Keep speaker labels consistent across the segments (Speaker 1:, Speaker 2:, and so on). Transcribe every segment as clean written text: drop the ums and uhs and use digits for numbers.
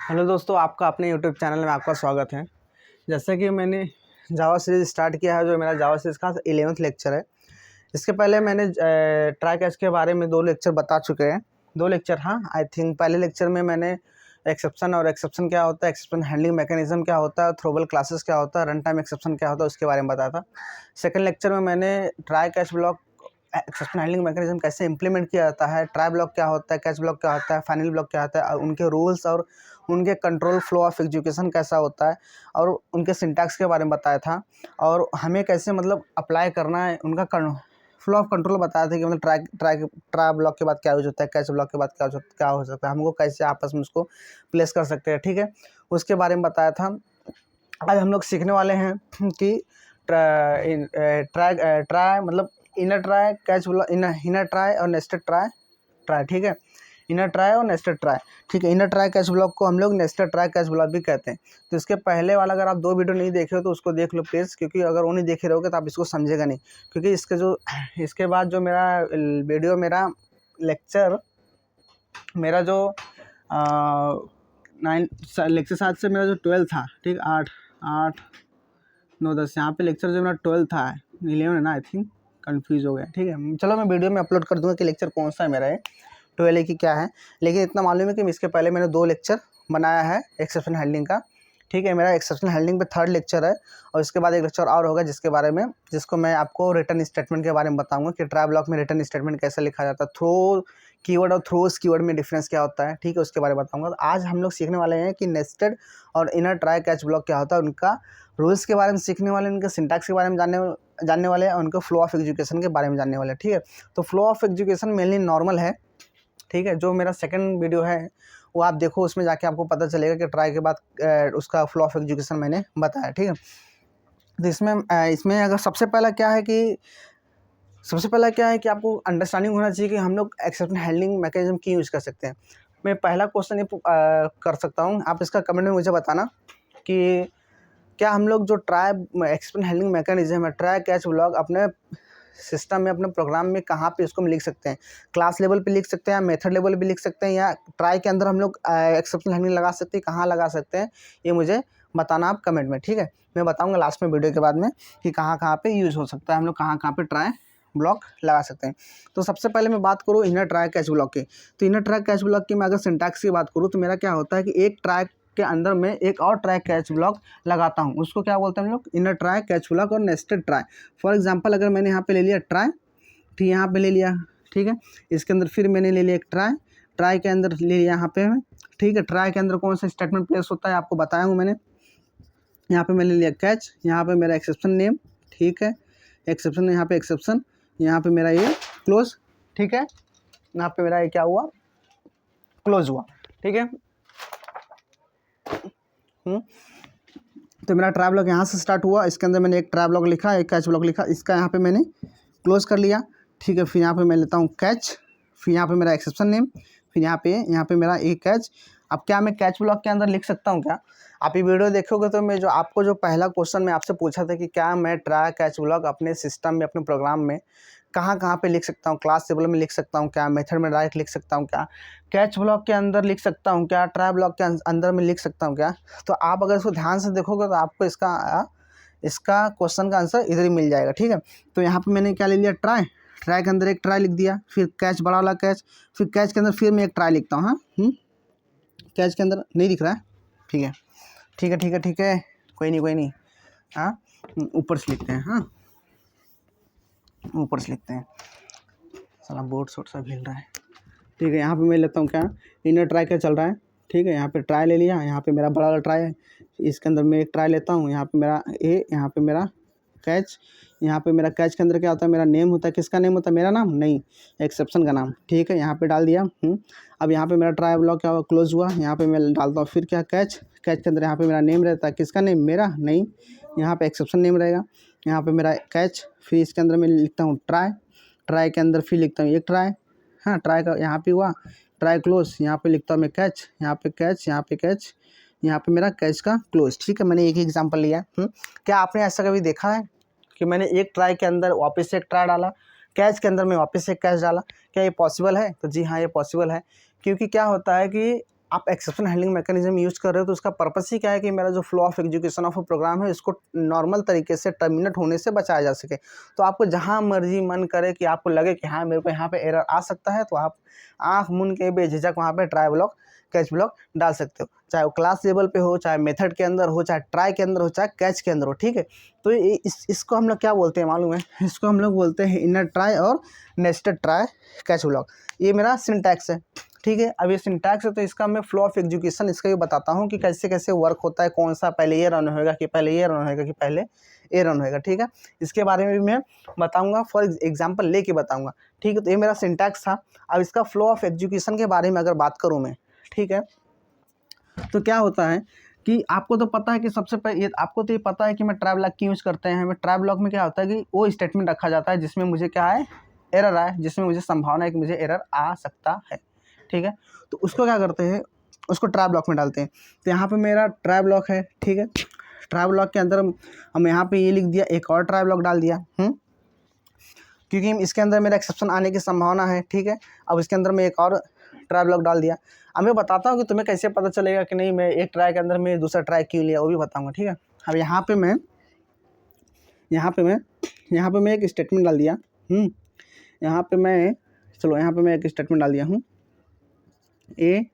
Speaker 1: Hello दोस्तों, आपका अपने यूट्यूब चैनल में आपका स्वागत है। जैसा कि मैंने जावा सीरीज़ स्टार्ट किया है, जो मेरा जावा सीरीज़ का 11वां लेक्चर है। इसके पहले मैंने ट्राई कैच के बारे में 2 लेक्चर बता चुके हैं। 2 लेक्चर, हाँ आई थिंक। पहले लेक्चर में मैंने एक्सेप्शन क्या होता है, एक्सेप्शन हैंडलिंग मैकेनिज्म क्या होता है, थ्रोबल क्लासेस क्या होता है, रन टाइम एक्सेप्शन क्या होता है, उसके बारे में बताया था। सेकंड लेक्चर में मैंने try catch block exception handling mechanism कैसे इंप्लीमेंट किया जाता है, ट्राई ब्लॉक क्या होता है, कैच ब्लॉक क्या होता है, फाइनल ब्लॉक क्या होता है, उनके रूल्स और उनके कंट्रोल फ्लो ऑफ एग्जीक्यूशन कैसा होता है, और उनके सिंटैक्स के बारे में बताया था। और हमें कैसे मतलब अप्लाई करना है, उनका फ्लो ऑफ कंट्रोल बताया था कि मतलब ट्राई ब्लॉक के बाद क्या यूज होता है, कैच ब्लॉक के बाद क्या हो सकता है, हमको कैसे आपस में उसको प्लेस कर सकते हैं, ठीक है, उसके बारे में बताया था। आज हम लोग सीखने वाले हैं कि ट्राई मतलब inner try, catch block, inner try और नेस्टेड ट्राई, ठीक है, इनर ट्राई और नेस्टेड ट्राई, ठीक है। इनर ट्राई कैच ब्लॉक को हम लोग नेस्टेड ट्राई कैच ब्लॉक भी कहते हैं। तो इसके पहले वाला अगर आप 2 वीडियो नहीं देखे हो तो उसको देख लो प्लीज़, क्योंकि अगर वो नहीं देखे रहोगे तो आप इसको समझेगा नहीं। क्योंकि इसके बाद जो मेरा वीडियो, मेरा लेक्चर, मेरा जो लेक्चर 7 से मेरा जो 12 था, ठीक, 8 8 9 10, यहाँ पे लेक्चर जो मेरा 12 था, 11 है ना, आई थिंक कंफ्यूज हो गया, ठीक है। चलो मैं वीडियो में अपलोड कर दूंगा कि लेक्चर कौन सा है मेरा, ये 12 की क्या है। लेकिन इतना मालूम है कि इसके पहले मैंने 2 लेक्चर बनाया है एक्सेप्शन हैंडलिंग का, ठीक है। मेरा एक्सेप्शन हैंडलिंग पे 3rd लेक्चर है, और इसके बाद एक लेक्चर और होगा जिसको मैं आपको रिटर्न स्टेटमेंट के बारे में बताऊंगा कि ट्राई ब्लॉक में रिटर्न स्टेटमेंट कैसे लिखा जाता है, थ्रो कीवर्ड और थ्रोस कीवर्ड में डिफरेंस क्या होता है, ठीक है, उसके बारे में बताऊंगा। तो आज हम लोग सीखने वाले हैं कि नेस्टेड और इनर ट्राई कैच ब्लॉक क्या होता है, उनका रूल्स के बारे में सीखने वाले, उनके सिंटैक्स के बारे में जानने वाले हैं, और उनके फ्लो ऑफ एग्जीक्यूशन के बारे में जानने वाले हैं, ठीक है। तो flow of execution mainly normal है, ठीक है। जो मेरा सेकंड वीडियो है वो आप देखो, उसमें जाके आपको पता चलेगा कि ट्राई के बाद उसका फ्लो ऑफ एग्जीक्यूशन मैंने बताया, ठीक है। तो इसमें अगर सबसे पहला क्या है कि आपको अंडरस्टैंडिंग होना चाहिए कि हम लोग एक्सेप्शन हैंडलिंग मैकेनिज्म की यूज़ कर सकते हैं। मैं पहला क्वेश्चन ये कर सकता हूँ, आप इसका कमेंट में मुझे बताना कि क्या हम लोग जो एक्सेप्शन हैंडलिंग मैकेनिज्म है, ट्राई कैच ब्लॉक, अपने सिस्टम में, अपने प्रोग्राम में कहाँ पे उसको हम लिख सकते हैं? क्लास लेवल पे लिख सकते हैं, मेथड लेवल पे लिख सकते हैं, या ट्राई के अंदर हम लोग एक्सेप्शन हैंडलिंग लगा सकते हैं, कहाँ लगा सकते हैं, ये मुझे बताना आप कमेंट में, ठीक है। मैं बताऊंगा लास्ट में वीडियो के बाद में कि कहाँ पे यूज़ हो सकता है, हम लोग कहाँ पे ट्राई ब्लॉक लगा सकते हैं। तो सबसे पहले मैं बात करूँ इनर ट्राई कैच ब्लॉक की। तो इनर ट्राई कैच ब्लॉक की मैं अगर सिंटैक्स की बात करूँ तो मेरा क्या होता है कि एक ट्राई के अंदर में एक और ट्राई कैच ब्लॉक लगाता हूँ, उसको क्या बोलते हैं हम लोग? इनर ट्राई कैच ब्लॉक और नेस्टेड ट्राई। फॉर एग्जांपल, अगर मैंने यहाँ पे ले लिया ट्राई, फिर यहाँ पे ले लिया, ठीक है, इसके अंदर फिर मैंने ले लिया एक ट्राई के अंदर ले लिया यहाँ पे, ठीक है। ट्राई के अंदर कौन सा स्टेटमेंट प्लेस होता है आपको बताया हूँ मैंने। यहाँ पे मैंने लिया कैच, यहाँ पे मेरा एक्सेप्शन नेम, ठीक है, एक्सेप्शन, यहाँ पे एक्सेप्शन, यहाँ पे मेरा ये क्लोज, ठीक है, यहाँ पे मेरा ये क्या हुआ? क्लोज हुआ, ठीक है। तो मेरा ट्राई ब्लॉक यहाँ से स्टार्ट हुआ, इसके अंदर मैंने एक ट्राई ब्लॉक लिखा, एक कैच ब्लॉक लिखा, इसका यहाँ पे मैंने क्लोज कर लिया, ठीक है। फिर यहाँ पे मैं लेता हूँ कैच, फिर यहाँ पे मेरा एक्सेप्शन नेम, फिर यहाँ पे मेरा एक कैच। अब क्या मैं कैच ब्लॉक के अंदर लिख सकता हूँ क्या? आप ये वीडियो देखोगे तो मैं जो पहला क्वेश्चन मैं आपसे पूछा था कि क्या मैं ट्राई कैच ब्लॉक अपने सिस्टम में, अपने प्रोग्राम में कहाँ पे लिख सकता हूँ, क्लास टेबल में लिख सकता हूँ क्या, मेथड में डायरेक्ट लिख सकता हूँ क्या, कैच ब्लॉक के अंदर लिख सकता हूँ क्या, ट्राई ब्लॉक के अंदर में लिख सकता हूँ क्या? तो आप अगर इसको ध्यान से देखोगे तो आपको इसका क्वेश्चन का आंसर इधर ही मिल जाएगा, ठीक है। तो यहाँ पे मैंने क्या ले लिया? ट्राई के अंदर एक ट्राई लिख दिया, फिर कैच, बड़ा वाला कैच, फिर कैच के अंदर फिर मैं एक ट्राई लिखता हूँ, हाँ, कैच के अंदर नहीं दिख रहा है, ठीक है, कोई नहीं, हाँ, ऊपर से लिखते हैं, हाँ, ऊपर से लिखते हैं, साला बोर्ड शोट सा हिल रहा है, ठीक है। यहाँ पे मैं लेता हूँ क्या, इनर ट्राई का चल रहा है, ठीक है। यहाँ पे ट्राई ले लिया, यहाँ पे मेरा बड़ा वाला ट्राई है, इसके अंदर मैं एक ट्राई लेता हूँ, यहाँ पे मेरा यहाँ पे मेरा कैच, यहाँ पे मेरा कैच के अंदर क्या होता है? मेरा नेम होता है। किसका नेम होता है? मेरा नाम नहीं, एक्सेप्शन का नाम, ठीक है, यहाँ पे डाल दिया। अब यहाँ पे मेरा ट्राई ब्लॉक क्या हुआ? क्लोज हुआ। यहाँ पे मैं डालता हूँ फिर क्या, कैच के अंदर यहाँ पे मेरा नेम रहता है। किसका नेम? मेरा नहीं, यहाँ पे एक्सेप्शन नेम रहेगा। यहाँ पे मेरा कैच, फिर इसके अंदर मैं लिखता हूँ ट्राई के अंदर फिर लिखता हूँ एक ट्राई, हाँ, ट्राई का यहाँ पे हुआ, ट्राई क्लोज, यहाँ पे लिखता हूँ मैं कैच, यहाँ पे कैच, यहाँ पे मेरा कैच का क्लोज, ठीक है। मैंने एक ही एग्जांपल लिया। क्या आपने ऐसा कभी देखा है कि मैंने एक ट्राई के अंदर वापस से एक ट्राई डाला, कैच के अंदर मैं वापस से एक कैच डाला? क्या ये पॉसिबल है? तो जी हाँ, ये पॉसिबल है। क्योंकि क्या होता है कि आप एक्सेप्शन हैंडलिंग मैकेनिज्म यूज़ कर रहे हो तो उसका पर्पस ही क्या है कि मेरा जो flow of execution of program है इसको नॉर्मल तरीके से टर्मिनेट होने से बचाया जा सके। तो आपको जहाँ मर्जी मन करे कि आपको लगे कि हाँ मेरे को यहाँ पे एरर आ सकता है, तो आप आँख मूंद के बेझिझक वहाँ पे ट्राई ब्लॉक कैच ब्लॉक डाल सकते हो, चाहे वो क्लास लेवल पे हो, चाहे मेथड के अंदर हो, चाहे ट्राई के अंदर हो, चाहे कैच के अंदर हो। ठीक है, तो इसको हम लोग क्या बोलते हैं मालूम है? इसको हम लोग बोलते हैं इनर ट्राई और नेस्टेड ट्राई कैच ब्लॉक। ये मेरा सिंटैक्स है। ठीक है, अब ये सिंटैक्स है तो इसका मैं फ्लो ऑफ एग्जीक्यूशन इसका ये बताता हूँ कि कैसे कैसे वर्क होता है, कौन सा पहले ये रन होएगा कि पहले ये रन होएगा कि पहले ए रन होएगा। ठीक है, इसके बारे में भी मैं बताऊंगा, फॉर एग्जांपल लेके बताऊंगा। ठीक है, तो ये मेरा सिंटैक्स था। अब इसका फ्लो ऑफ एग्जीक्यूशन के बारे में अगर बात करूँ मैं, ठीक है, तो क्या होता है कि आपको तो पता है कि सबसे पहले आपको तो ये पता है कि मैं ट्राई ब्लॉक क्यों यूज़ करते हैं। मैं ट्राई ब्लॉक में क्या होता है कि वो स्टेटमेंट रखा जाता है जिसमें मुझे क्या है, एरर आए, जिसमें मुझे संभावना है कि मुझे एरर आ सकता है। ठीक है, तो उसको क्या करते हैं, उसको ट्राई ब्लॉक में डालते हैं। तो यहाँ पे मेरा ट्राई ब्लॉक है। ठीक है, ट्राई ब्लॉक के अंदर हम यहाँ पे ये लिख दिया, एक और ट्राई ब्लॉक डाल दिया, क्योंकि इसके अंदर मेरा एक्सेप्शन आने की संभावना है। ठीक है, अब इसके अंदर मैं एक और ट्राई ब्लॉक डाल दिया। अब मैं बताता हूँ कि तुम्हें कैसे पता चलेगा कि नहीं मैं एक ट्राई के अंदर मैं दूसरा ट्राई क्यों लिया, वो भी बताऊँगा। ठीक है, अब यहाँ पे मैं एक स्टेटमेंट डाल दिया। यहाँ पे मैं एक स्टेटमेंट डाल दिया हूँ ए,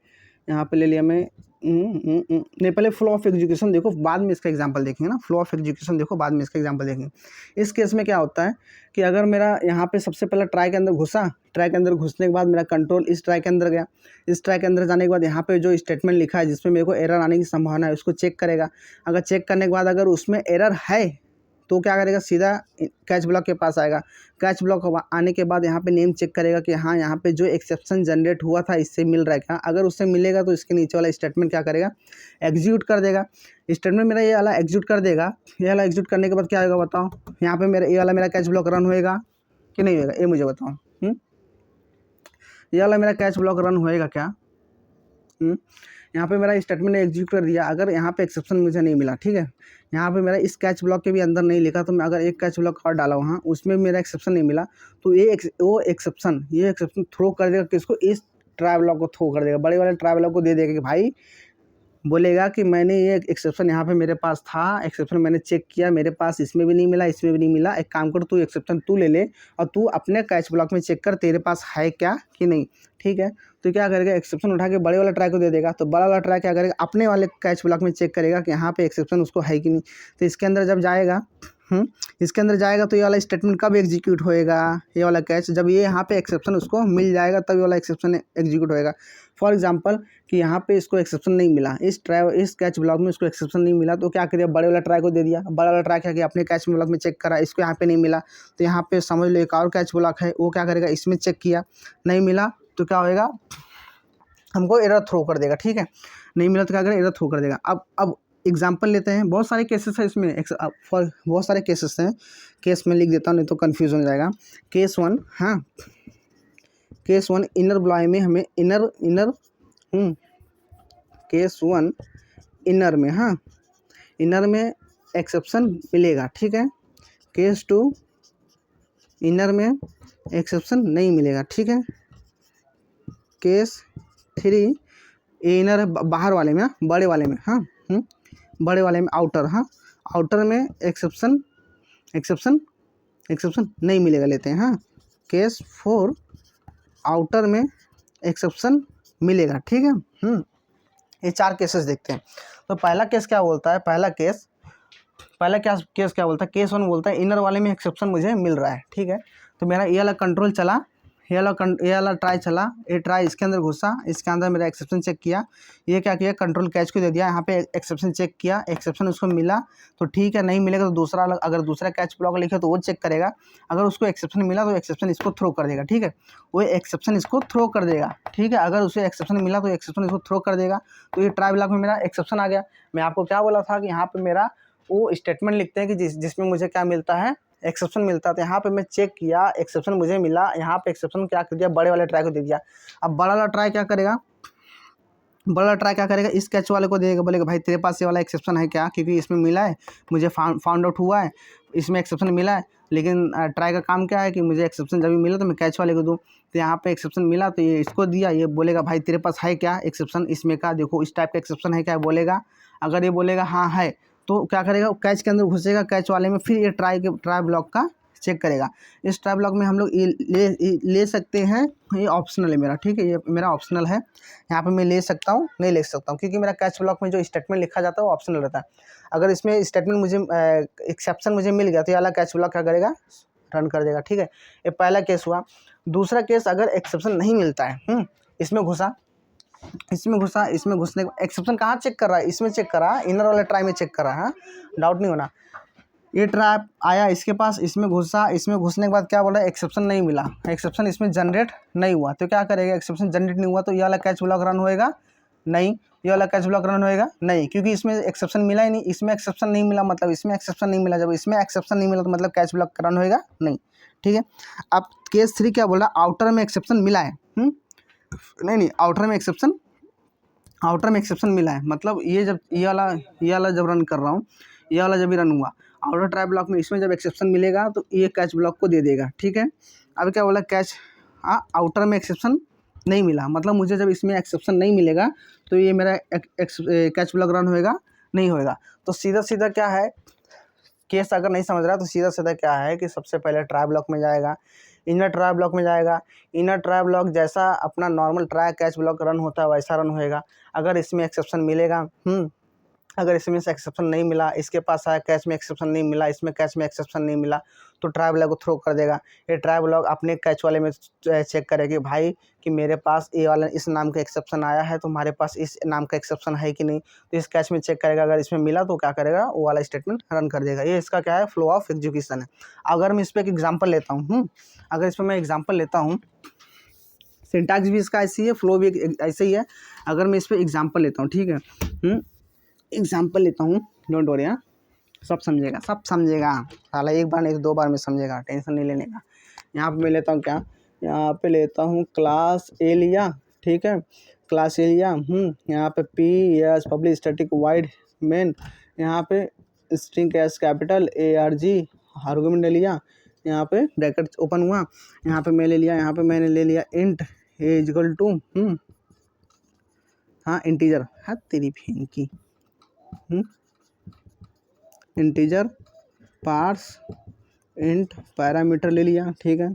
Speaker 1: यहाँ पे ले लिया मैं नहीं, पहले फ्लो ऑफ एग्जीक्यूशन देखो, बाद में इसका एग्जांपल देखेंगे ना। फ्लो ऑफ एग्जीक्यूशन देखो, बाद में इसका एग्जांपल देखेंगे। इस केस में क्या होता है कि अगर मेरा यहाँ पे सबसे पहले ट्राई के अंदर घुसा, ट्राई के अंदर घुसने के बाद मेरा कंट्रोल इस ट्राई के अंदर गया, इस ट्राई के अंदर जाने के बाद यहाँ पे जो स्टेटमेंट लिखा है जिसमें मेरे को एरर आने की संभावना है उसको चेक करेगा। अगर चेक करने के बाद अगर उसमें एरर है तो क्या करेगा, सीधा कैच ब्लॉक के पास आएगा। कैच ब्लॉक आने के बाद यहाँ पे नेम चेक करेगा कि हाँ यहाँ पे जो एक्सेप्शन जनरेट हुआ था इससे मिल रहा है क्या। अगर उससे मिलेगा तो इसके नीचे वाला स्टेटमेंट क्या करेगा, एग्जीक्यूट कर देगा। स्टेटमेंट मेरा ये वाला एग्जीक्यूट कर देगा। ये वाला एग्जीक्यूट करने के बाद क्या होगा बताओ, यहाँ पे मेरा ये वाला मेरा कैच ब्लॉक रन होएगा कि नहीं होएगा, ये मुझे बताओ। ये वाला मेरा कैच ब्लॉक रन होएगा क्या? यहाँ पे मेरा स्टेटमेंट ने एग्जीक्यूट कर दिया, अगर यहाँ पे एक्सेप्शन मुझे नहीं मिला, ठीक है, यहाँ पे मेरा इस कैच ब्लॉक के भी अंदर नहीं लिखा, तो मैं अगर एक कैच ब्लॉक और डाला वहाँ उसमें मेरा एक्सेप्शन नहीं मिला, तो ये एक्सेप्शन थ्रो कर देगा किसको, इस ट्राई ब्लॉक को थ्रो कर देगा, बड़े वाले ट्राई ब्लॉक को दे देगा कि भाई बोलेगा कि मैंने ये एक्सेप्शन यहाँ पे मेरे पास था, एक्सेप्शन मैंने चेक किया, मेरे पास इसमें भी नहीं मिला, इसमें भी नहीं मिला, एक काम कर तू एक्सेप्शन तू ले ले और तू अपने कैच ब्लॉक में चेक कर तेरे पास है क्या कि नहीं। ठीक है, तो क्या करेगा, एक्सेप्शन उठा के बड़े वाला ट्राई को दे देगा। तो बड़ा वाला ट्राई क्या करेगा, अपने वाले कैच ब्लॉक में चेक करेगा कि यहाँ पे एक्सेप्शन उसको है कि नहीं। तो इसके अंदर जब जाएगा इसके अंदर जाएगा तो ये वाला स्टेटमेंट कब एग्जीक्यूट होएगा, ये वाला कैच जब ये यहाँ पे एक्सेप्शन उसको मिल जाएगा तब ये वाला एक्सेप्शन एग्जीक्यूट होएगा। फॉर एग्जांपल कि यहाँ पे इसको एक्सेप्शन नहीं मिला, इस कैच ब्लॉक में इसको एक्सेप्शन नहीं मिला, तो क्या करिए, बड़े वाला ट्राई को दे दिया। बड़ा वाला ट्राई क्या किया, अपने कैच ब्लॉक में चेक करा, इसको यहाँ पे नहीं मिला, तो यहाँ पे समझ लो एक और कैच ब्लॉक है, वो क्या करेगा, इसमें चेक किया, नहीं मिला तो क्या होएगा, हमको एरर थ्रो कर देगा। ठीक है, नहीं मिला तो क्या करेगा, एरर थ्रो कर देगा। अब एग्जाम्पल लेते हैं, बहुत सारे केसेस है इसमें, बहुत सारे केसेस हैं, केस में लिख देता हूँ नहीं तो कन्फ्यूज हो जाएगा। केस 1, हाँ, केस 1 इनर ब्लॉय में हमें केस 1 इनर में, हाँ, इनर में एक्सेप्शन मिलेगा। ठीक है, केस 2 इनर में एक्सेप्शन नहीं मिलेगा। ठीक है, केस 3 ये इनर है बाहर वाले में, बड़े वाले में, हाँ, बड़े वाले में आउटर, हाँ, आउटर में एक्सेप्शन नहीं मिलेगा, लेते हैं। हाँ, केस 4 आउटर में एक्सेप्शन मिलेगा। ठीक है, ये 4 केसेस देखते हैं। तो पहला केस क्या बोलता है, केस क्या बोलता है, केस 1 बोलता है इनर वाले में एक्सेप्शन मुझे मिल रहा है। ठीक है, तो मेरा ये वाला कंट्रोल चला, ये वाला ट्राई चला, ये ट्राई इसके अंदर घुसा, इसके अंदर मेरा एक्सेप्शन चेक किया, ये क्या किया, कंट्रोल कैच को दे दिया, यहाँ पे एक्सेप्शन चेक किया, एक्सेप्शन उसको मिला तो ठीक है, नहीं मिलेगा तो अगर दूसरा कैच ब्लॉक लिखे तो वो चेक करेगा, अगर उसको एक्सेप्शन मिला तो एक्सेप्शन इसको थ्रो कर देगा। ठीक है, वो एक्सेप्शन इसको थ्रो कर देगा। ठीक है, अगर उसे एक्सेप्शन मिला तो एक्सेप्शन इसको थ्रो कर देगा। तो ये ट्राई ब्लॉक में मेरा एक्सेप्शन आ गया। मैं आपको क्या बोला था कि यहाँ पे मेरा वो स्टेटमेंट लिखते हैं कि जिसमें मुझे क्या मिलता है, एक्सेप्शन मिलता है। तो यहाँ पे मैं चेक किया, एक्सेप्शन मुझे मिला, यहाँ पे एक्सेप्शन क्या कर दिया, बड़े वाले ट्राई को दे दिया। अब बड़ा वाला ट्राई क्या करेगा, बड़ा ट्राई क्या करेगा, इस कैच वाले को देगा, बोलेगा भाई तेरे पास ये वाला एक्सेप्शन है क्या, क्योंकि इसमें मिला है, मुझे फाउंड आउट हुआ है, इसमें एक्सेप्शन मिला है। लेकिन ट्राई का काम क्या है कि मुझे एक्सेप्शन जब भी मिला तो मैं कैच वाले को दूँ। तो यहाँ पे एक्सेप्शन मिला तो ये इसको दिया, ये बोलेगा भाई तेरे पास है क्या एक्सेप्शन इसमें का, देखो इस टाइप का एक्सेप्शन है क्या बोलेगा। अगर ये बोलेगा हाँ है तो क्या करेगा, कैच के अंदर घुसेगा, कैच वाले में फिर ये ट्राई ब्लॉक का चेक करेगा। इस ट्राई ब्लॉक में हम लोग ये ले सकते हैं, ये ऑप्शनल है मेरा, ठीक है, ये मेरा ऑप्शनल है। यहाँ पे मैं ले सकता हूँ, नहीं ले सकता हूँ, क्योंकि मेरा कैच ब्लॉक में जो स्टेटमेंट लिखा जाता है वो ऑप्शनल रहता है। अगर इसमें स्टेटमेंट मुझे एक्सेप्शन मुझे मिल गया तो ये वाला कैच ब्लॉक क्या करेगा, रन कर देगा, ठीक है। ये पहला केस हुआ। दूसरा केस, अगर एक्सेप्शन नहीं मिलता है, इसमें घुसा, इसमें घुसने के एक्सेप्शन कहाँ चेक कर रहा है, इसमें चेक कर रहा है, इनर वाले ट्राई में चेक कर रहा है, डाउट नहीं होना। ये ट्रैप आया इसके पास, इसमें घुसा, इसमें घुसने के बाद क्या बोला, एक्सेप्शन नहीं मिला, एक्सेप्शन इसमें जनरेट नहीं हुआ, तो क्या करेगा, एक्सेप्शन जनरेट नहीं हुआ तो ये वाला कैच ब्लॉक रन होएगा नहीं, ये वाला कैच ब्लॉक रन होएगा नहीं, क्योंकि इसमें एक्सेप्शन मिला ही नहीं, इसमें एक्सेप्शन नहीं मिला मतलब इसमें एक्सेप्शन नहीं मिला, जब इसमें एक्सेप्शन नहीं मिला तो मतलब कैच ब्लॉक रन होएगा नहीं, ठीक है। अब केस 3 क्या बोला, आउटर में एक्सेप्शन मिला है, नहीं आउटर में एक्सेप्शन मिला है, मतलब ये जब ये वाला जब रन कर रहा हूँ, ये वाला जब भी रन हुआ आउटर ट्राई ब्लॉक में, इसमें जब एक्सेप्शन मिलेगा तो ये कैच ब्लॉक को दे देगा, ठीक है। अब क्या बोला, कैच आउटर में एक्सेप्शन नहीं मिला, मतलब मुझे जब इसमें एक्सेप्शन नहीं मिलेगा तो ये मेरा कैच ब्लॉक रन होएगा नहीं होएगा। तो सीधा सीधा क्या है, केस अगर नहीं समझ रहा तो सीधा सीधा क्या है कि सबसे पहले ट्राई ब्लॉक में जाएगा, इनर ट्राई ब्लॉक में जाएगा, इनर ट्राई ब्लॉक जैसा अपना normal try catch block run होता है वैसा रन होएगा। अगर इसमें एक्सेप्शन मिलेगा, अगर इसमें से एक्सेप्शन नहीं मिला, इसके पास आया कैच में एक्सेप्शन नहीं मिला, इसमें कैच में एक्सेप्शन नहीं मिला, तो ट्राई ब्लॉक को थ्रो कर देगा। ये ट्राई ब्लॉक अपने कैच वाले में चेक करेगी भाई कि मेरे पास ये वाला इस नाम का एक्सेप्शन आया है, तुम्हारे पास इस नाम का एक्सेप्शन है कि नहीं, तो इस कैच में चेक करेगा, अगर इसमें मिला तो क्या करेगा, वो वाला स्टेटमेंट रन कर देगा। ये इसका क्या है, फ्लो ऑफ एग्जीक्यूशन है। अगर मैं इस पर एक एग्जाम्पल लेता हूँ, अगर इस पर मैं एग्जाम्पल लेता हूँ, सिंटैक्स भी इसका ऐसी है, फ्लो भी ऐसे ही है। अगर मैं इस पर एग्जाम्पल लेता हूँ, ठीक है, एग्जाम्पल लेता हूँ, डोंट वरी, सब समझेगा साला, एक बार नहीं तो 2 बार में समझेगा, टेंशन नहीं लेने का। यहाँ पे मैं लेता हूँ क्या, यहाँ पे लेता हूँ क्लास ए लिया, ठीक है, क्लास ए लिया, यहाँ पे P S public static wide main, यहाँ पे string S capital ARG argument ले लिया, यहाँ पे ब्रैकेट ओपन हुआ, यहाँ पे मैं ले लिया, यहाँ पे मैंने ले लिया int a equal to integer, हाँ तेरी बहन की, इंटीजर पार्स इंट पैरामीटर ले लिया, ठीक है,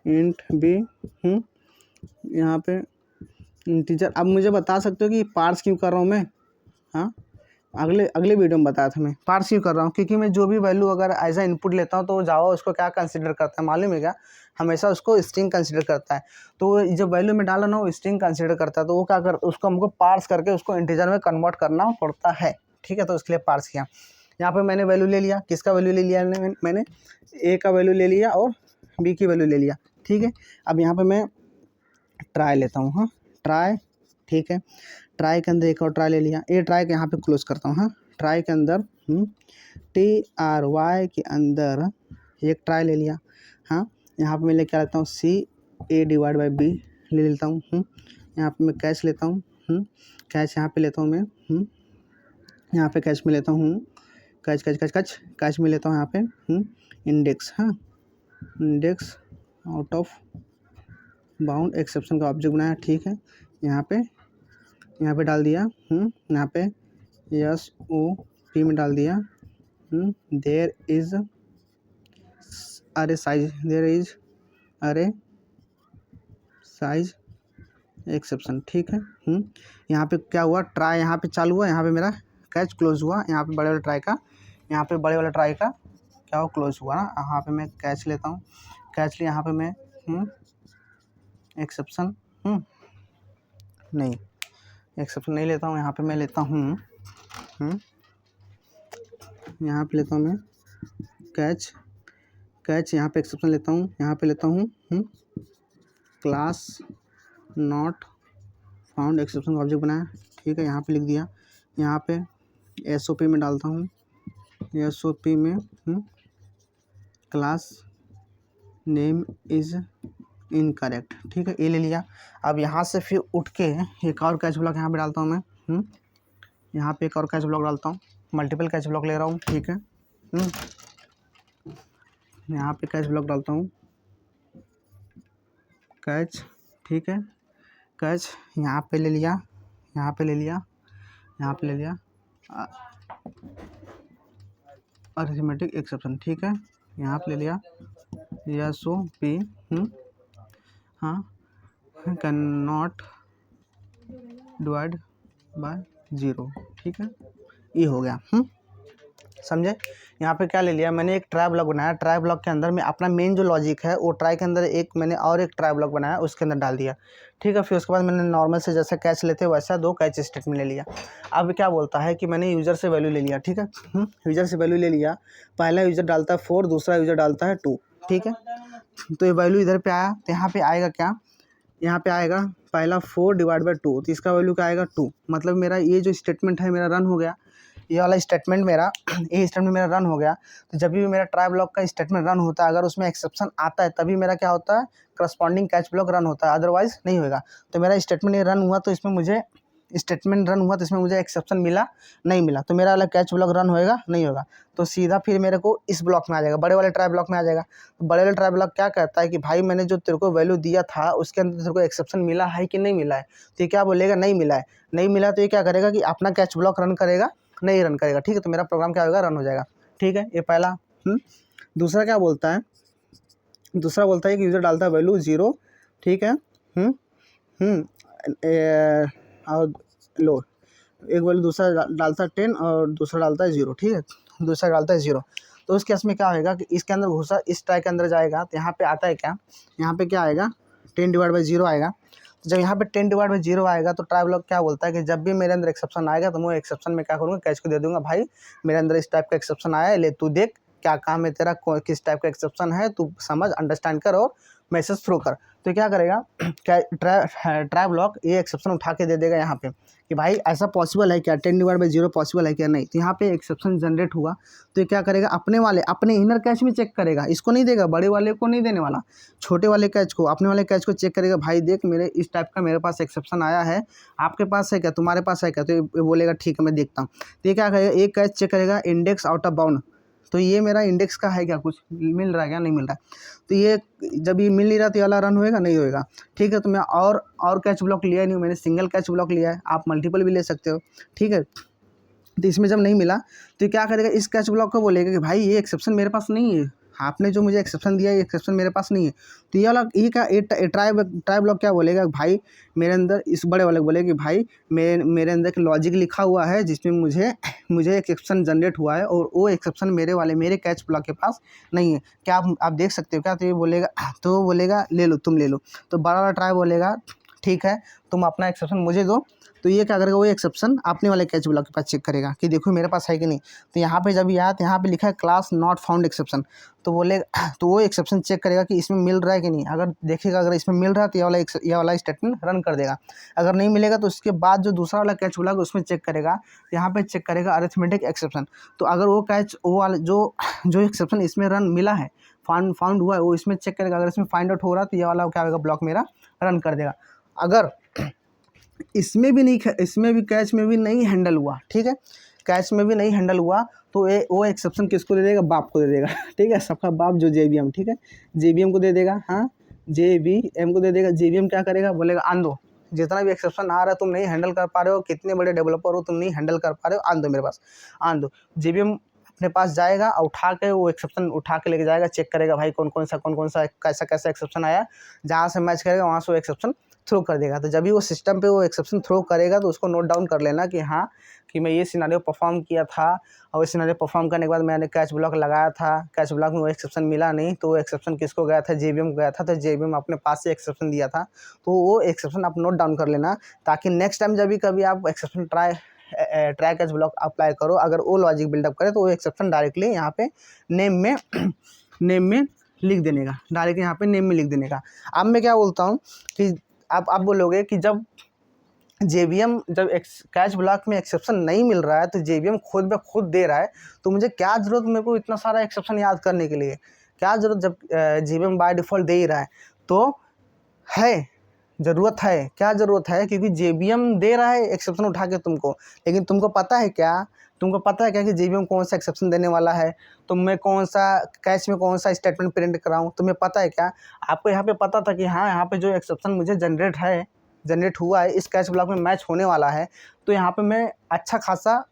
Speaker 1: इंट बी, यहाँ पे इंटीजर। अब मुझे बता सकते हो कि पार्स क्यों कर रहा हूँ मैं, हाँ अगले वीडियो में बताया था मैं पार्स क्यों कर रहा हूँ, क्योंकि मैं जो भी वैल्यू अगर एज अ इनपुट लेता हूँ तो जावा उसको क्या कंसिडर करता है मालूम है क्या, हमेशा उसको स्ट्रिंग कंसिडर करता है। तो जब वैल्यू में डाला ना वो स्ट्रिंग कंसिडर करता है, तो वो क्या कर उसको हमको पार्स करके उसको इंटीजर में कन्वर्ट करना पड़ता है, ठीक है। तो इसके लिए पार्स किया। यहाँ पे मैंने वैल्यू ले लिया, किसका वैल्यू ले लिया मैंने ए का वैल्यू ले लिया और बी की वैल्यू ले लिया, ठीक है। अब यहाँ पे मैं ट्राई लेता हूँ, ट्राई, ठीक है, ट्राई के अंदर एक और ट्राई ले लिया, ए ट्राई के यहाँ पे क्लोज करता हूँ, ट्राई के अंदर TRY के अंदर एक ट्राई ले लिया, यहाँ पे मैं लेके लेता हूँ CA/B ले लेता हूँ, यहाँ पे मैं कैच लेता हूँ, कैच यहाँ पे लेता हूँ मैं, यहाँ पे कैच में लेता हूँ, कैच में लेता हूँ यहाँ पे index, index out of bound exception का ऑब्जेक्ट बनाया, ठीक है। यहाँ पे डाल दिया, यहाँ पे SOP में डाल दिया, देयर इज अरे साइज एक्सेप्शन, ठीक है। यहाँ पे क्या हुआ, ट्राई यहाँ पे चालू हुआ, यहाँ पे मेरा कैच क्लोज हुआ, यहाँ पे बड़े वाले ट्राई का क्या हो क्लोज हुआ ना। यहाँ पे मैं कैच लेता हूँ, कैच लिया, यहाँ पे मैं एक्सेप्शन नहीं लेता हूँ, यहाँ पे मैं लेता हूँ यहाँ पे लेता हूँ मैं कैच यहाँ पे एक्सेप्शन लेता हूँ, यहाँ पे लेता हूँ क्लास नॉट फाउंड एक्सेप्शन का ऑब्जेक्ट बनाया, ठीक है, यहाँ पे लिख दिया, यहाँ पे SOP में डालता हूँ, SOP में क्लास नेम इज इनकरेक्ट, ठीक है, ये ले लिया। अब यहाँ से फिर उठ के एक और कैच ब्लॉक यहाँ पे डालता हूँ मैं, यहाँ पे एक और कैच ब्लॉक डालता हूँ, मल्टीपल कैच ब्लॉक ले रहा हूँ, ठीक है। यहाँ पे कैच ब्लॉक डालता हूँ, कैच, ठीक है, कैच यहाँ पे ले लिया, यहाँ पे ले लिया, यहाँ पे ले लिया, अरिथमेटिक एक्सेप्शन, ठीक है, यहाँ पे ले लिया, या सो पी, हाँ, कैन नॉट डिवाइड बाय 0, ठीक है, ये हो गया। समझे। यहाँ पे क्या ले लिया मैंने, एक ट्राई ब्लॉक बनाया, ट्राई ब्लॉक के अंदर में अपना मेन जो लॉजिक है वो ट्राई के अंदर एक मैंने और एक ट्राई ब्लॉक बनाया, उसके अंदर डाल दिया, ठीक है। फिर उसके बाद मैंने नॉर्मल से जैसे कैच लेते वैसा 2 कैच स्टेटमेंट ले लिया। अब क्या बोलता है कि मैंने यूज़र से वैल्यू ले लिया, ठीक है, यूज़र से वैल्यू ले लिया, पहला यूज़र डालता है 4, दूसरा यूज़र डालता है 2, ठीक है। तो ये वैल्यू इधर पे आया, तो यहाँ पे आएगा क्या, यहाँ पे आएगा पहला 4 डिवाइड बाई 2, तो इसका वैल्यू क्या आएगा 2। मतलब मेरा ये जो स्टेटमेंट है मेरा रन हो गया, ये वाला स्टेटमेंट मेरा, ये स्टेटमेंट मेरा रन हो गया। तो जब भी मेरा ट्राई ब्लॉक का स्टेटमेंट रन होता है, अगर उसमें एक्सेप्शन आता है तभी मेरा क्या होता है, करस्पॉन्डिंग कैच ब्लॉक रन होता है, अदरवाइज नहीं होगा। तो मेरा स्टेटमेंट ये रन हुआ, तो इसमें मुझे स्टेटमेंट रन हुआ, तो इसमें मुझे एक्सेप्शन मिला नहीं मिला, तो मेरा वाला कैच ब्लॉक रन होएगा नहीं होगा। तो सीधा फिर मेरे को इस ब्लॉक में आ जाएगा, बड़े वाले ट्राई ब्लॉक में आ जाएगा। तो बड़े वाले ट्राई ब्लॉक क्या कहता है कि भाई मैंने जो तेरे को वैल्यू दिया था उसके अंदर तेरे को एक्सेप्शन मिला है कि नहीं मिला है। तो ये क्या बोलेगा, नहीं मिला है। नहीं मिला तो ये क्या करेगा कि अपना कैच ब्लॉक रन करेगा, नहीं रन करेगा, ठीक है। तो मेरा प्रोग्राम क्या होगा, रन हो जाएगा, ठीक है। ये पहला। दूसरा क्या बोलता है, दूसरा बोलता है कि यूज़र डालता है वैल्यू 0, ठीक है, और लो एक वैल्यू दूसरा डालता है 10 और दूसरा डालता है 0, ठीक है, दूसरा डालता है 0। तो उस केस में क्या होगा कि इसके अंदर घुसा, इस ट्राई के अंदर जाएगा, तो यहाँ पे आता है क्या, यहाँ पे क्या आएगा 10 डिवाइड बाई 0 आएगा। तो जब यहाँ पे 10 डिवाइड बाई 0 आएगा तो ट्राई ब्लॉक क्या बोलता है कि जब भी मेरे अंदर एक्सेप्शन आएगा तो मैं एक्सेप्शन में क्या करूँगा, कैच को दे दूंगा, भाई मेरे अंदर इस टाइप का एक्सेप्शन आया है, ले तू देख क्या काम है तेरा, किस टाइप का एक्सेप्शन है, तू समझ, अंडरस्टैंड कर और मैसेज थ्रो कर। तो क्या करेगा, क्या ट्राई ब्लॉक ये एक्सेप्शन उठा के दे देगा यहाँ पे कि भाई ऐसा पॉसिबल है क्या, 10 डिवाइड बाई 0 पॉसिबल है क्या, नहीं। तो यहाँ पे एक्सेप्शन जनरेट हुआ, तो ये क्या करेगा, अपने इनर कैच में चेक करेगा, इसको नहीं देगा, बड़े वाले को नहीं देने वाला, छोटे वाले कैच को, अपने वाले कैच को चेक करेगा, भाई देख मेरे इस टाइप का मेरे पास एक्सेप्शन आया है, आपके पास है क्या, तुम्हारे पास है क्या। तो ये बोलेगा ठीक है मैं देखता हूँ। तो ये क्या करेगा, एक कैच चेक करेगा इंडेक्स आउट ऑफ बाउंड, तो ये मेरा इंडेक्स का है क्या, कुछ मिल रहा है क्या, नहीं मिल रहा है। तो ये जब ये मिल नहीं रहा तो ये वाला रन होएगा नहीं होएगा, ठीक है। तो मैं और कैच ब्लॉक लिया नहीं, मैंने सिंगल कैच ब्लॉक लिया है, आप मल्टीपल भी ले सकते हो, ठीक है। तो इसमें जब नहीं मिला तो ये क्या करेगा, इस कैच ब्लॉक को बोलेगा कि भाई ये एक्सेप्शन मेरे पास नहीं है, आपने जो मुझे एक्सेप्शन दिया है ये एक्सेप्शन मेरे पास नहीं है। तो ये वाला ये क्या, ट्राई ब्लॉक क्या बोलेगा, भाई मेरे अंदर, इस बड़े वाले को बोलेगा कि भाई मेरे अंदर एक लॉजिक लिखा हुआ है जिसमें मुझे एक्सेप्शन जनरेट हुआ है और वो एक्सेप्शन मेरे कैच ब्लॉक के पास नहीं है, क्या आप देख सकते हो क्या। तो ये बोलेगा ले लो, तुम ले लो। तो बड़ा वाला ट्राई बोलेगा ठीक है तुम अपना एक्सेप्शन मुझे दो। तो ये क्या करेगा, वो एक्सेप्शन अपने वाले कैच ब्लॉक के पास चेक करेगा कि देखो मेरे पास है कि नहीं। तो यहाँ पे जब आया तो यहाँ पे लिखा है क्लास नॉट फाउंड एक्सेप्शन, तो बोलेगा, तो वो एक्सेप्शन चेक करेगा कि इसमें मिल रहा है कि नहीं। अगर देखेगा अगर इसमें मिल रहा है तो ये वाला स्टेटमेंट रन कर देगा। अगर नहीं मिलेगा तो उसके बाद जो दूसरा वाला कैच ब्लॉक उसमें चेक करेगा, यहाँ पे चेक करेगा अरिथमेटिक एक्सेप्शन। तो अगर वो वाला जो एक्सेप्शन इसमें रन मिला है, फाउंड हुआ है, वो इसमें चेक करेगा। अगर इसमें फाइंड आउट हो रहा है तो ये वाला क्या होगा, ब्लॉक मेरा रन कर देगा। अगर इसमें भी कैच में भी नहीं हैंडल हुआ, ठीक है, कैच में भी नहीं हैंडल हुआ तो वो एक्सेप्शन किसको दे देगा, बाप को दे देगा, ठीक है, सबका बाप जो JVM, ठीक है, JVM को दे देगा, हाँ JVM को दे देगा। JVM क्या करेगा, बोलेगा आन दो, जितना भी एक्सेप्शन आ रहा है तुम नहीं हैंडल कर पा रहे हो, कितने बड़े डेवलपर हो तुम नहीं हैंडल कर पा रहे हो, आन दो मेरे पास, आन दो। JVM अपने पास जाएगा और उठा के वो एक्सेप्शन उठा के लेके जाएगा, चेक करेगा भाई कौन कौन सा कैसा एक्सेप्शन आया, जहाँ से मैच करेगा वहाँ से वो एक्सेप्शन थ्रो कर देगा। तो जब भी वो सिस्टम पे वो एक्सेप्शन थ्रो करेगा तो उसको नोट डाउन कर लेना कि हाँ कि मैं ये सिनेरियो परफॉर्म किया था और इस सिनेरियो परफॉर्म करने के बाद मैंने कैच ब्लॉक लगाया था, कैच ब्लॉक में वो एक्सेप्शन मिला नहीं, तो वो एक्सेप्शन किसको गया था, JVM को गया था। तो JVM अपने पास से एक्सेप्शन दिया था, तो वो एक्सेप्शन आप नोट डाउन कर लेना, ताकि नेक्स्ट टाइम जब भी कभी आप exception try catch block apply करो, अगर वो लॉजिक बिल्डअप करे तो वो एक्सेप्शन डायरेक्टली यहाँ पे नेम में लिख देने का, डायरेक्ट यहाँ पे नेम में लिख देने का। अब मैं क्या बोलता हूँ कि आप बोलोगे कि जब JVM जब कैच ब्लॉक में एक्सेप्शन नहीं मिल रहा है तो JVM खुद ब खुद दे रहा है, तो मुझे क्या ज़रूरत, मेरे को इतना सारा एक्सेप्शन याद करने के लिए क्या ज़रूरत, जब JVM बाय डिफ़ॉल्ट दे ही रहा है। तो है, ज़रूरत है, क्या ज़रूरत है, क्योंकि जेबीएम दे रहा है एक्सेप्शन उठा के तुमको, लेकिन तुमको पता है क्या, तुमको पता है क्या कि जेबीएम कौन सा एक्सेप्शन देने वाला है, तो मैं कौन सा कैश में कौन सा स्टेटमेंट प्रिंट कराऊँ, तुम्हें पता है क्या? आपको यहाँ पे पता था कि हाँ, यहाँ पे जो एक्सेप्शन मुझे जनरेट हुआ है इस कैश ब्लॉक में मैच होने वाला है, तो यहाँ पे मैं अच्छा खासा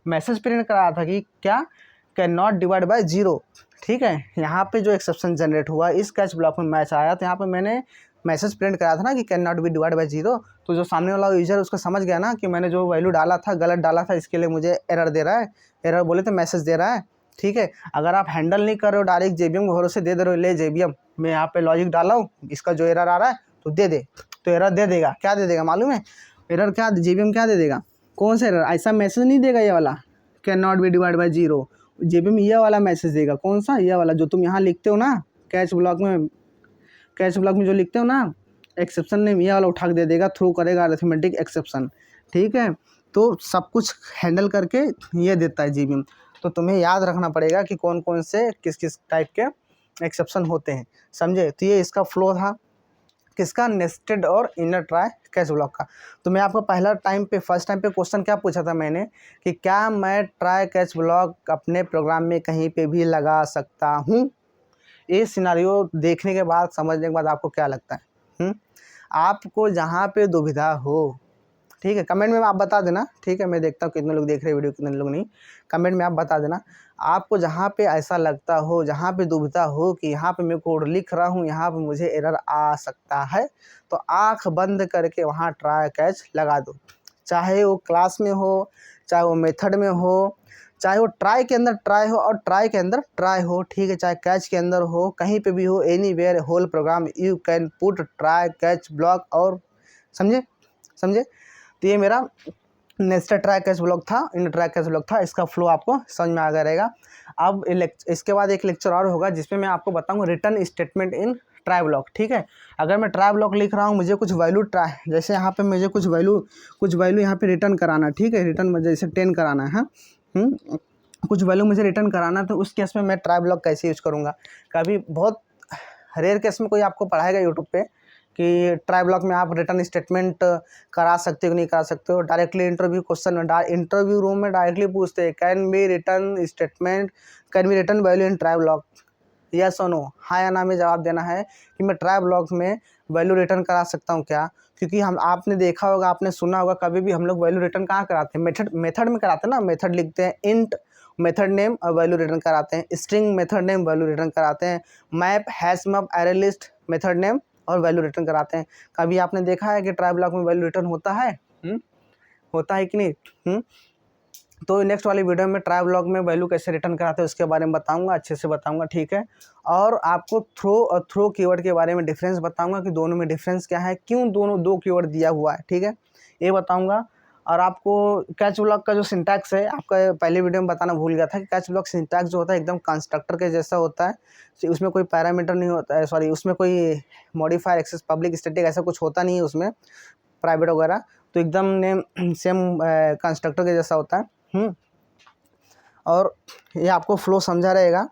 Speaker 1: मैसेज प्रिंट कराया था कि क्या, can not divide by zero. ठीक है, यहाँ पे जो एक्सेप्शन जनरेट हुआ इस कैश ब्लॉक में मैच आया, तो यहाँ पे मैंने मैसेज प्रिंट कराया था ना कि can not be divide by zero, तो जो सामने वाला यूज़र उसको समझ गया ना कि मैंने जो वैल्यू डाला था गलत डाला था, इसके लिए मुझे एरर दे रहा है, एरर बोले तो मैसेज दे रहा है। ठीक है, अगर आप हैंडल नहीं कर रहे हो, डायरेक्ट जेबीएम के भरोसे दे रहे हो, ले जेबीएम मैं यहाँ पे लॉजिक डाला हूँ, इसका जो एरर आ रहा है तो दे दे, तो एरर दे देगा। क्या दे देगा मालूम है एरर? क्या जेबीएम क्या दे देगा? कौन सा एरर? ऐसा मैसेज नहीं देगा ये वाला can not be divide by zero, JVM ये वाला मैसेज देगा। कौन सा? ये वाला जो तुम यहाँ लिखते हो ना कैश ब्लॉक में जो लिखते हो ना एक्सेप्शन नेम, ये वाला उठा के दे देगा, थ्रो करेगा अरिथमेटिक एक्सेप्शन। ठीक है, तो सब कुछ हैंडल करके ये देता है जेबीएम। तो तुम्हें याद रखना पड़ेगा कि कौन कौन से किस किस टाइप के एक्सेप्शन होते हैं, समझे? तो ये इसका फ्लो था किसका, नेस्टेड और इनर ट्राई कैश ब्लॉक का। तो मैं आपको फर्स्ट टाइम पे क्वेश्चन क्या पूछा था मैंने कि क्या मैं ट्राई कैश ब्लॉक अपने प्रोग्राम में कहीं पे भी लगा सकता हूँ? ये सिनारियो देखने के बाद, समझने के बाद आपको क्या लगता है? आपको जहाँ पे दुविधा हो, ठीक है, कमेंट में आप बता देना। ठीक है, मैं देखता हूँ कितने लोग देख रहे हैं वीडियो, कितने लोग नहीं। कमेंट में आप बता देना आपको जहाँ पे ऐसा लगता हो, जहाँ पे दुविधा हो कि यहाँ पे मैं कोड लिख रहा हूँ, यहाँ पे मुझे एरर आ सकता है, तो आँख बंद करके वहाँ ट्राई कैच लगा दो। चाहे वो क्लास में हो, चाहे वो मेथड में हो, चाहे वो ट्राई के अंदर ट्राई हो और ट्राई के अंदर ट्राई हो, ठीक है, चाहे कैच के अंदर हो, कहीं पे भी हो, anywhere whole program you can put try catch block. और समझे? तो ये मेरा नेस्टेड ट्राई कैच ब्लॉक था, इन ट्राई कैच ब्लॉक था, इसका फ्लो आपको समझ में आ गया रहेगा। अब इसके बाद एक लेक्चर और होगा जिसमें मैं आपको बताऊंगा return statement in try block. ठीक है, अगर मैं ट्राई ब्लॉक लिख रहा हूँ, मुझे कुछ वैल्यू ट्राई, जैसे यहाँ पे मुझे कुछ वैल्यू यहाँ पे रिटर्न कराना, ठीक है, रिटर्न मुझे जैसे 10 कराना है, कुछ वैल्यू मुझे रिटर्न कराना, तो उस केस में मैं ट्राई ब्लॉक कैसे यूज़ करूँगा? कभी बहुत रेयर केस में कोई आपको पढ़ाएगा यूट्यूब पे कि ट्राई ब्लॉक में आप रिटर्न स्टेटमेंट करा सकते हो नहीं करा सकते हो। डायरेक्टली इंटरव्यू क्वेश्चन में, इंटरव्यू रूम में डायरेक्टली पूछते हैं can be return value in try block, yes और नो, हाँ या ना में जवाब देना है कि मैं ट्राई ब्लॉक में वैल्यू रिटर्न करा सकता हूँ क्या? क्योंकि आपने देखा होगा, आपने सुना होगा, कभी भी हम लोग वैल्यू रिटर्न कहाँ कराते हैं? मेथड में कराते हैं ना। मेथड लिखते हैं, इंट मेथड नेम और वैल्यू रिटर्न कराते हैं, string method name value return कराते हैं, map hash map array list method name और वैल्यू रिटर्न कराते हैं। कभी आपने देखा है कि ट्राई ब्लॉक में वैल्यू रिटर्न होता है? होता है कि नहीं? तो नेक्स्ट वाली वीडियो में ट्राई ब्लॉक में वैल्यू कैसे रिटर्न कराते हैं उसके बारे में बताऊंगा, अच्छे से बताऊंगा। ठीक है, और आपको थ्रो और थ्रो कीवर्ड के बारे में डिफरेंस बताऊंगा कि दोनों में डिफरेंस क्या है, क्यों दोनों दो कीवर्ड दिया हुआ है, ठीक है, ये बताऊंगा। और आपको कैच ब्लॉक का जो सिंटैक्स है, आपका पहले वीडियो में बताना भूल गया था कि कैच ब्लॉक सिंटैक्स जो होता है एकदम कंस्ट्रक्टर के जैसा होता है, उसमें कोई पैरामीटर नहीं होता है, सॉरी, उसमें कोई मॉडिफायर, एक्सेस, पब्लिक, स्टैटिक ऐसा कुछ होता नहीं है उसमें, प्राइवेट वगैरह, तो एकदम नेम सेम कंस्ट्रक्टर के जैसा होता है। और ये आपको फ्लो समझा रहेगा,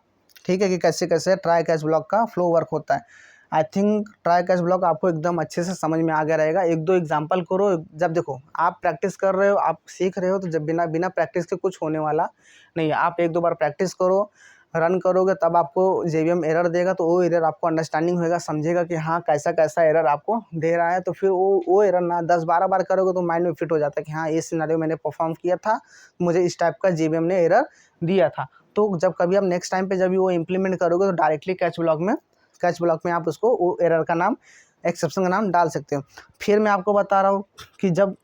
Speaker 1: ठीक है, कि कैसे कैसे ट्राई कैच ब्लॉक का फ्लो वर्क होता है। I think try catch block आपको एकदम अच्छे से समझ में आ गया रहेगा। एक दो एग्जांपल करो, जब देखो आप प्रैक्टिस कर रहे हो, आप सीख रहे हो, तो जब बिना प्रैक्टिस के कुछ होने वाला नहीं है। आप एक दो बार प्रैक्टिस करो, रन करोगे, तब आपको जेबीएम एरर देगा, तो वो एरर आपको अंडरस्टैंडिंग होएगा, समझेगा कि हाँ कैसा कैसा एरर आपको दे रहा है। तो फिर वो एरर ना 10-12 बार करोगे तो माइंड में फिट हो जाता है कि हाँ ये सिनेरियो मैंने परफॉर्म किया था, मुझे इस टाइप का जेबीएम ने एरर दिया था। तो जब कभी आप नेक्स्ट टाइम पे जब वो इम्प्लीमेंट करोगे तो डायरेक्टली कैच ब्लॉक में आप उसको वो एरर का नाम, एक्सेप्शन का नाम डाल सकते हो। फिर मैं आपको बता रहा हूँ कि जब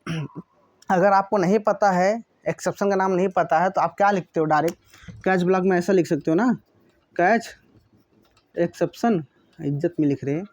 Speaker 1: अगर आपको नहीं पता है, एक्सेप्शन का नाम नहीं पता है, तो आप क्या लिखते हो? डायरेक्ट कैच ब्लॉक में ऐसा लिख सकते हो ना, कैच एक्सेप्शन, इज्जत में लिख रहे हैं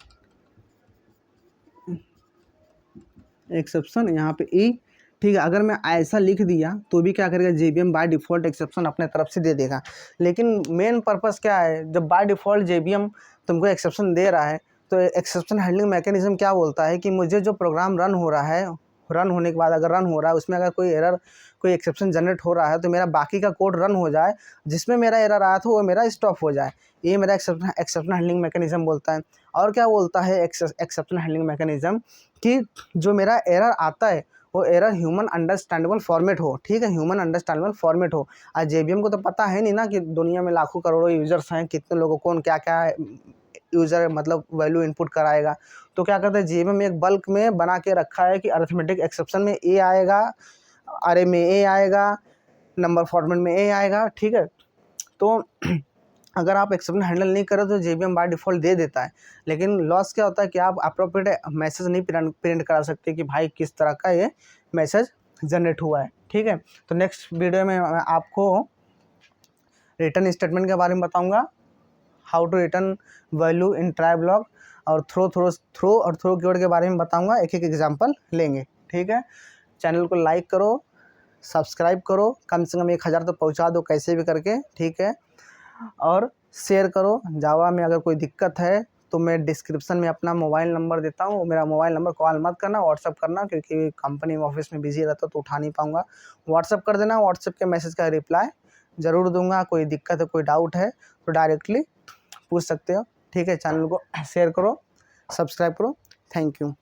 Speaker 1: एक्सेप्शन, यहाँ पे ई, ठीक है। अगर मैं ऐसा लिख दिया तो भी क्या करेगा, जेबीएम बाय डिफ़ॉल्ट एक्सेप्शन अपने तरफ से दे देगा। लेकिन मेन पर्पस क्या है, जब बाय डिफ़ॉल्ट जेबीएम तुमको एक्सेप्शन दे रहा है, तो एक्सेप्शन हैंडलिंग मैकेनिज्म क्या बोलता है कि मुझे जो प्रोग्राम रन हो रहा है रन होने के बाद अगर रन हो रहा है उसमें अगर कोई एरर, कोई एक्सेप्शन जनरेट हो रहा है, तो मेरा बाकी का कोड रन हो जाए, जिसमें मेरा एरर आया था वो मेरा स्टॉप हो जाए। ये मेरा एक्सेप्शन हैंडलिंग मैकेनिज्म बोलता है। और क्या बोलता है एक्सेप्शन हैंडलिंग मैकेनिज्म, कि जो मेरा एरर आता है वो एरर ह्यूमन अंडरस्टैंडेबल फॉर्मेट हो, ठीक है, ह्यूमन अंडरस्टैंडेबल फॉर्मेट हो। आज जेबीएम को तो पता है नहीं ना कि दुनिया में लाखों करोड़ों यूजर्स हैं, कितने लोगों को क्या क्या यूज़र मतलब वैल्यू इनपुट कराएगा। तो क्या करते हैं, जेबीएम एक बल्क में बना के रखा है कि अरिथमेटिक एक्सेप्शन में ए आएगा, अरे में ए आएगा, नंबर फॉर्मेट में ए आएगा, ठीक है। तो अगर आप एक्सेप्शन हैंडल नहीं करो तो जेबीएम बाय डिफ़ॉल्ट दे देता है, लेकिन लॉस क्या होता है कि आप अप्रोप्रिएट मैसेज नहीं प्रिंट करा सकते कि भाई किस तरह का ये मैसेज जनरेट हुआ है, ठीक है। तो नेक्स्ट वीडियो में मैं आपको रिटर्न स्टेटमेंट के बारे में बताऊंगा, how to return value in try block, और थ्रो कीवर्ड के बारे में बताऊंगा, एक एक एग्जांपल लेंगे, ठीक है। चैनल को लाइक करो, सब्सक्राइब करो, कम से कम 1000 तो पहुंचा दो कैसे भी करके, ठीक है, और शेयर करो। जावा में अगर कोई दिक्कत है तो मैं डिस्क्रिप्शन में अपना मोबाइल नंबर देता हूँ, मेरा मोबाइल नंबर कॉल मत करना, व्हाट्सअप करना, क्योंकि कंपनी में ऑफिस में बिजी रहता तो उठा नहीं पाऊँगा। व्हाट्सअप कर देना, व्हाट्सअप के मैसेज का रिप्लाई ज़रूर दूंगा। कोई दिक्कत है, कोई डाउट है तो डायरेक्टली पूछ सकते हो, ठीक है। चैनल को शेयर करो, सब्सक्राइब करो, थैंक यू।